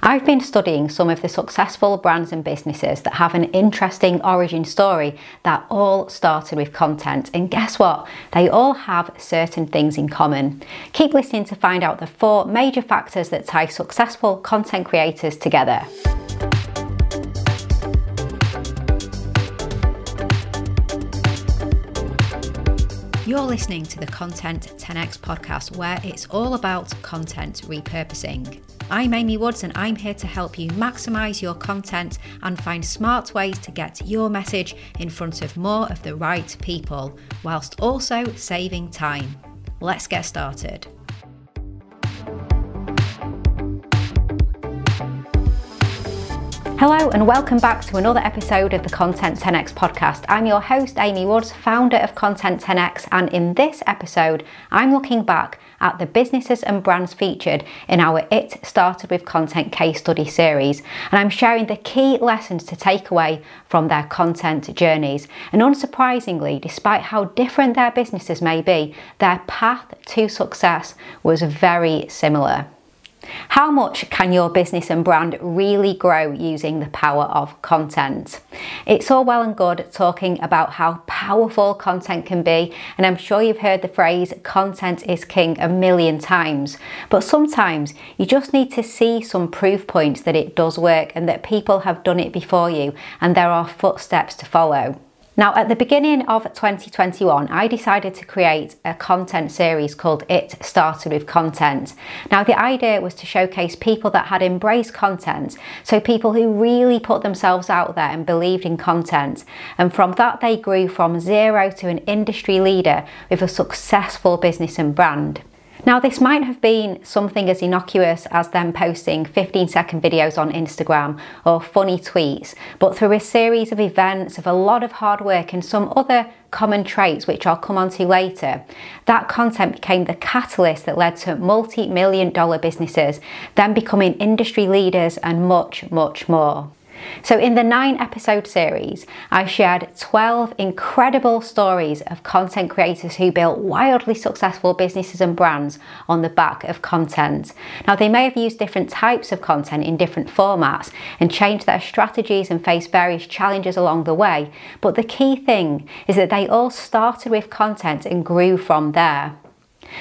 I've been studying some of the successful brands and businesses that have an interesting origin story that all started with content, and guess what? They all have certain things in common. Keep listening to find out the 4 major factors that tie successful content creators together. You're listening to the Content 10x podcast, where it's all about content repurposing. I'm Amy Woods, and I'm here to help you maximise your content and find smart ways to get your message in front of more of the right people, whilst also saving time. Let's get started. Hello and welcome back to another episode of the Content 10x podcast. I'm your host Amy Woods, founder of Content 10x, and in this episode I'm looking back at the businesses and brands featured in our It Started With Content case study series, and I'm sharing the key lessons to take away from their content journeys. And unsurprisingly, despite how different their businesses may be, their path to success was very similar. How much can your business and brand really grow using the power of content? It's all well and good talking about how powerful content can be, and I'm sure you've heard the phrase content is king a million times, but sometimes you just need to see some proof points that it does work and that people have done it before you and there are footsteps to follow. Now, at the beginning of 2021, I decided to create a content series called It Started With Content. Now, the idea was to showcase people that had embraced content, so people who really put themselves out there and believed in content. And from that, they grew from zero to an industry leader with a successful business and brand. Now, this might have been something as innocuous as them posting 15-second videos on Instagram or funny tweets, but through a series of events, of a lot of hard work and some other common traits which I'll come on to later, that content became the catalyst that led to multi-million-dollar businesses, then becoming industry leaders and much, much more. So in the 9-episode series, I shared 12 incredible stories of content creators who built wildly successful businesses and brands on the back of content. Now, they may have used different types of content in different formats and changed their strategies and faced various challenges along the way, but the key thing is that they all started with content and grew from there.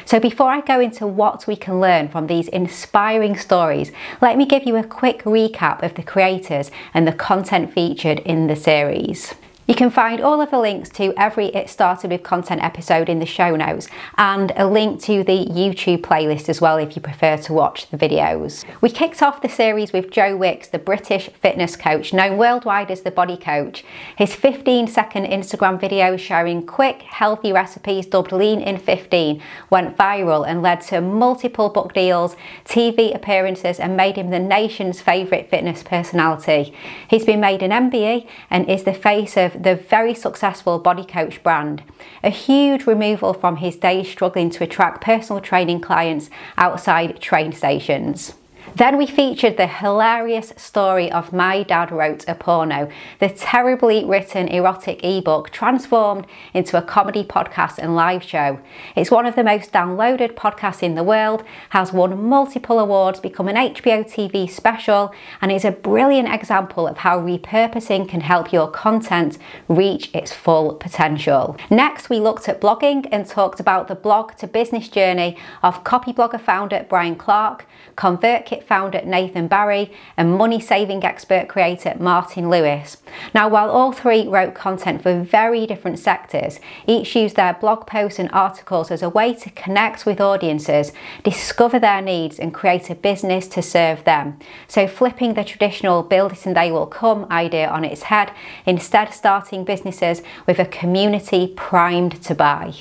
So before I go into what we can learn from these inspiring stories, let me give you a quick recap of the creators and the content featured in the series. You can find all of the links to every It Started With Content episode in the show notes, and a link to the YouTube playlist as well if you prefer to watch the videos. We kicked off the series with Joe Wicks, the British fitness coach known worldwide as the Body Coach. His 15-second Instagram video sharing quick, healthy recipes dubbed Lean in 15 went viral and led to multiple book deals, TV appearances, and made him the nation's favourite fitness personality. He's been made an MBE and is the face of the very successful Body Coach brand, a huge removal from his days struggling to attract personal training clients outside train stations. Then we featured the hilarious story of My Dad Wrote a Porno, the terribly written erotic ebook transformed into a comedy podcast and live show. It's one of the most downloaded podcasts in the world, has won multiple awards, become an HBO TV special, and is a brilliant example of how repurposing can help your content reach its full potential. Next, we looked at blogging and talked about the blog to business journey of Copyblogger founder Brian Clark, ConvertKit founder Nathan Barry, and money saving expert creator Martin Lewis. Now, while all three wrote content for very different sectors, each used their blog posts and articles as a way to connect with audiences, discover their needs, and create a business to serve them. So flipping the traditional build it and they will come idea on its head, instead starting businesses with a community primed to buy.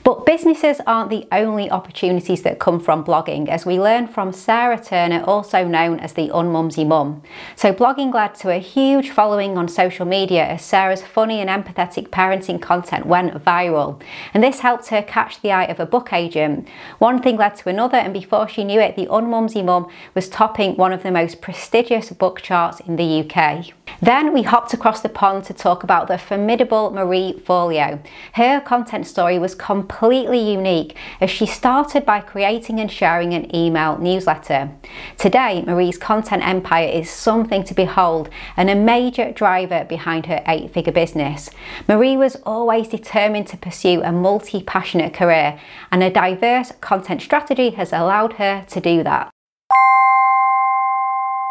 But businesses aren't the only opportunities that come from blogging, as we learn from Sarah Turner, also known as the Unmumsy Mum. So blogging led to a huge following on social media as Sarah's funny and empathetic parenting content went viral. And this helped her catch the eye of a book agent. One thing led to another, and before she knew it, the Unmumsy Mum was topping one of the most prestigious book charts in the UK. Then we hopped across the pond to talk about the formidable Marie Forleo. Her content story was completely unique, as she started by creating and sharing an email newsletter. Today, Marie's content empire is something to behold and a major driver behind her 8-figure business. Marie was always determined to pursue a multi-passionate career, and a diverse content strategy has allowed her to do that.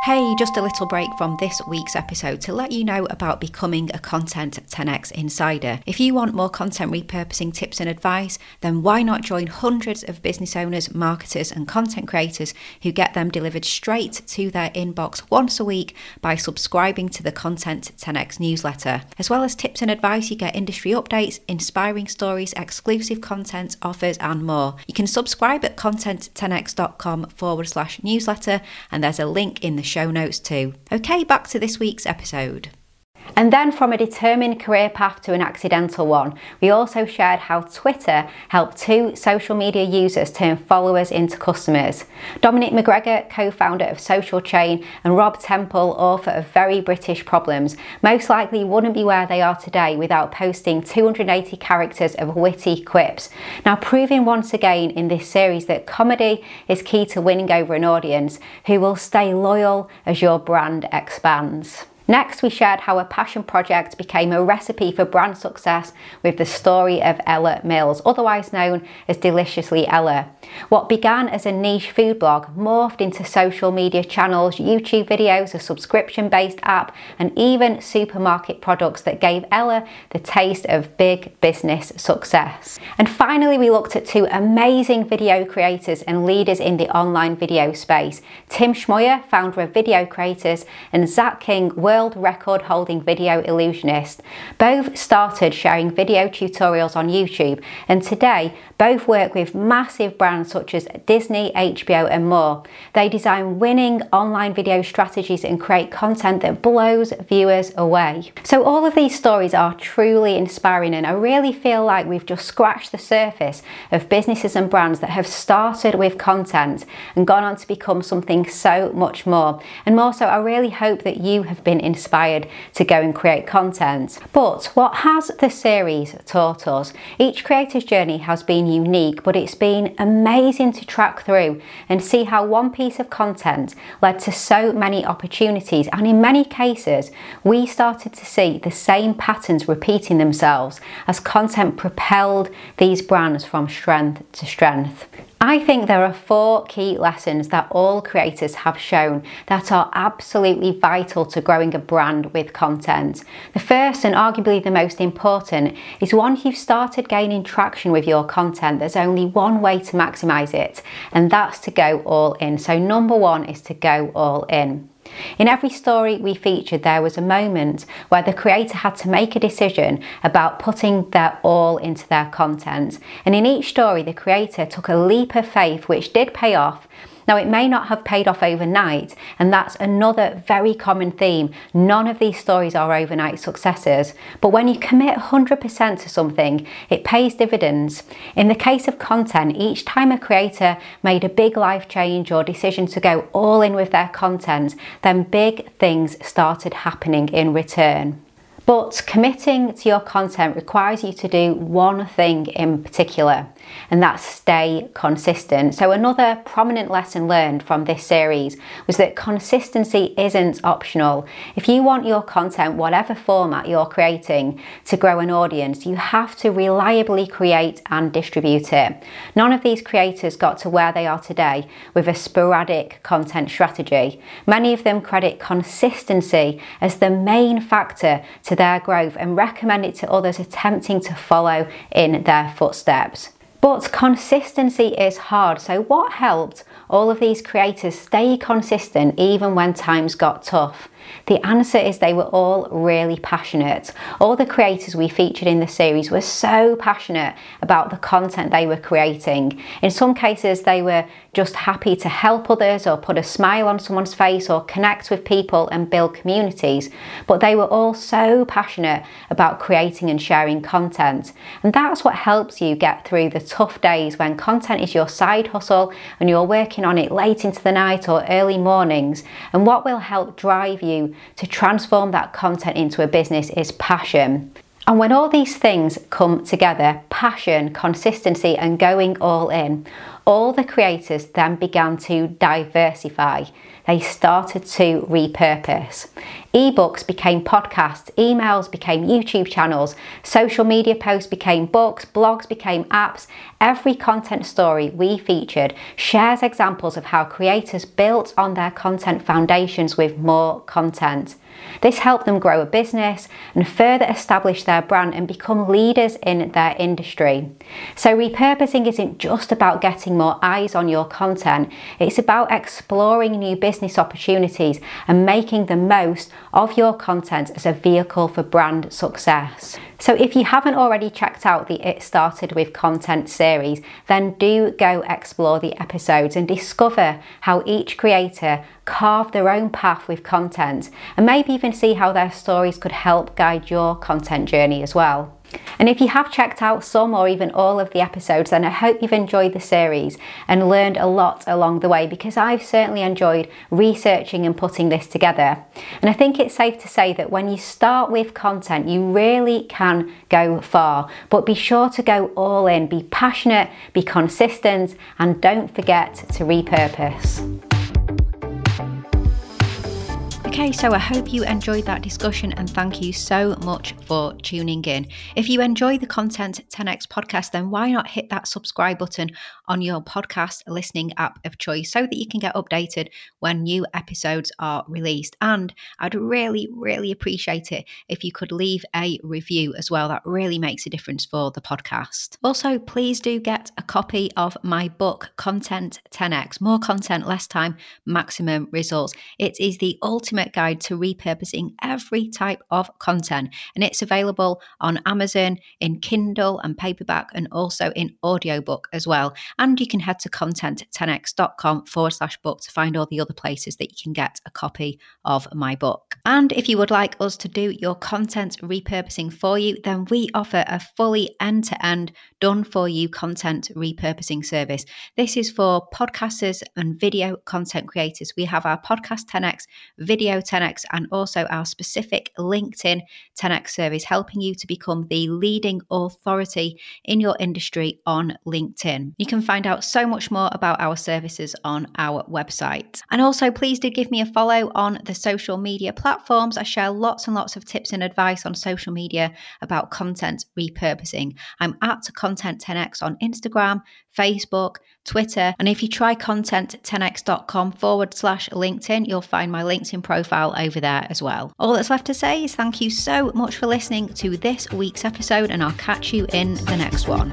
Hey, just a little break from this week's episode to let you know about becoming a Content 10x Insider. If you want more content repurposing tips and advice, then why not join hundreds of business owners, marketers and content creators who get them delivered straight to their inbox once a week by subscribing to the Content 10x newsletter. As well as tips and advice, you get industry updates, inspiring stories, exclusive content, offers and more. You can subscribe at content10x.com/newsletter, and there's a link in the show notes too. Okay, back to this week's episode. And then from a determined career path to an accidental one, we also shared how Twitter helped 2 social media users turn followers into customers. Dominic McGregor, co-founder of Social Chain, and Rob Temple, author of Very British Problems, most likely wouldn't be where they are today without posting 280 characters of witty quips. Now, proving once again in this series that comedy is key to winning over an audience who will stay loyal as your brand expands. Next, we shared how a passion project became a recipe for brand success with the story of Ella Mills, otherwise known as Deliciously Ella. What began as a niche food blog morphed into social media channels, YouTube videos, a subscription-based app, and even supermarket products that gave Ella the taste of big business success. And finally, we looked at 2 amazing video creators and leaders in the online video space. Tim Schmoyer, founder of Video Creators, and Zach King, world record holding video illusionist. Both started sharing video tutorials on YouTube, and today both work with massive brands such as Disney, HBO and more. They design winning online video strategies and create content that blows viewers away. So all of these stories are truly inspiring, and I really feel like we've just scratched the surface of businesses and brands that have started with content and gone on to become something so much more. And more so, I really hope that you have been inspired to go and create content. But what has the series taught us? Each creator's journey has been unique, but it's been amazing to track through and see how one piece of content led to so many opportunities, and in many cases we started to see the same patterns repeating themselves as content propelled these brands from strength to strength. I think there are 4 key lessons that all creators have shown that are absolutely vital to growing a brand with content. The first, and arguably the most important, is once you've started gaining traction with your content, there's only one way to maximize it, and that's to go all in. So number 1 is to go all in. In every story we featured, there was a moment where the creator had to make a decision about putting their all into their content. And in each story, the creator took a leap of faith, which did pay off. Now, it may not have paid off overnight, and that's another very common theme. None of these stories are overnight successes, but when you commit 100% to something, it pays dividends. In the case of content, each time a creator made a big life change or decision to go all in with their content, then big things started happening in return. But committing to your content requires you to do one thing in particular, and that's stay consistent. So another prominent lesson learned from this series was that consistency isn't optional. If you want your content, whatever format you're creating, to grow an audience, you have to reliably create and distribute it. None of these creators got to where they are today with a sporadic content strategy. Many of them credit consistency as the main factor to their growth and recommend it to others attempting to follow in their footsteps. But consistency is hard, so what helped all of these creators stay consistent even when times got tough? The answer is they were all really passionate. All the creators we featured in the series were so passionate about the content they were creating. In some cases, they were just happy to help others or put a smile on someone's face or connect with people and build communities. But they were all so passionate about creating and sharing content. And that's what helps you get through the tough days when content is your side hustle and you're working on it late into the night or early mornings. And what will help drive you to transform that content into a business is passion. And when all these things come together, passion, consistency, and going all in, all the creators then began to diversify. They started to repurpose. Ebooks became podcasts, emails became YouTube channels, social media posts became books, blogs became apps. Every content story we featured shares examples of how creators built on their content foundations with more content. This helped them grow a business and further establish their brand and become leaders in their industry. So repurposing isn't just about getting more eyes on your content, it's about exploring new business opportunities and making the most of your content as a vehicle for brand success. So if you haven't already checked out the It Started With Content series, then do go explore the episodes and discover how each creator carved their own path with content, and maybe even see how their stories could help guide your content journey as well. And if you have checked out some or even all of the episodes, then I hope you've enjoyed the series and learned a lot along the way, because I've certainly enjoyed researching and putting this together. And I think it's safe to say that when you start with content, you really can go far, but be sure to go all in, be passionate, be consistent, and don't forget to repurpose. Okay, so I hope you enjoyed that discussion, and thank you so much for tuning in. If you enjoy the Content 10x podcast, then why not hit that subscribe button on your podcast listening app of choice so that you can get updated when new episodes are released. And I'd really, really appreciate it if you could leave a review as well. That really makes a difference for the podcast. Also, please do get a copy of my book, Content 10x, More Content, Less Time, Maximum Results. It is the ultimate guide to repurposing every type of content, and it's available on Amazon in Kindle and paperback, and also in audiobook as well. And you can head to content10x.com/book to find all the other places that you can get a copy of my book. And if you would like us to do your content repurposing for you, then we offer a fully end-to-end done for you content repurposing service. This is for podcasters and video content creators. We have our Podcast 10x, Video 10x, and also our specific LinkedIn 10x service, helping you to become the leading authority in your industry on LinkedIn. You can find out so much more about our services on our website. And also, please do give me a follow on the social media platforms. I share lots and lots of tips and advice on social media about content repurposing. I'm at Content 10x on Instagram, Facebook, Twitter, and if you try content10x.com/LinkedIn, you'll find my LinkedIn profile over there as well. All that's left to say is thank you so much for listening to this week's episode, and I'll catch you in the next one.